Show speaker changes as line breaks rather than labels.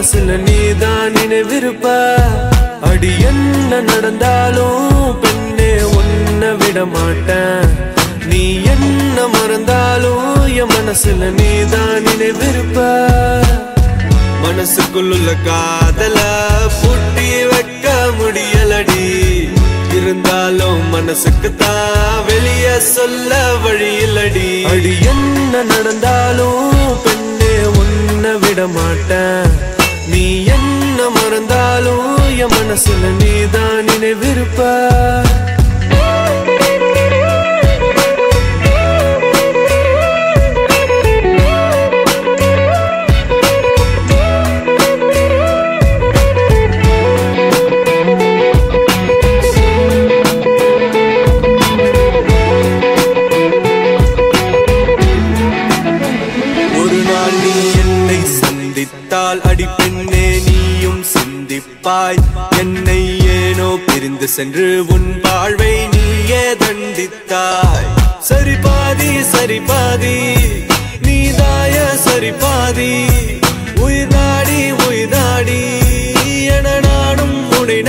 மனசுல நீதான் நினைவிருப்ப அடி என்ன நடந்தாலும் பெண்ணே உன்னை விட மாட்டேன் நீ என்ன மறந்தாலும் என் மனசுல நீதான் நினைவிருப்ப மனசுக்குள்ள காதல பூட்டி வைக்க முடியலடி இருந்தாலும் மனசுக்கு தான் வெளிய சொல்ல வழி இல்லடி அடி என்ன நடந்தாலும் பெண்ணே உன்னை விட மாட்டேன் நீ என்ன மறந்தாலும் என் மனசுல நீதான் நினைவிருப்ப அடி பெண்ணே நீயும் சிந்திப்பாய் என்னை ஏனோ பிரிந்து சென்று உன் வாழ்வை நீயே தண்டித்தாய் சரி பாதி நீதாய சரி பாதி உயிர் நாடி என நானும் உன்னை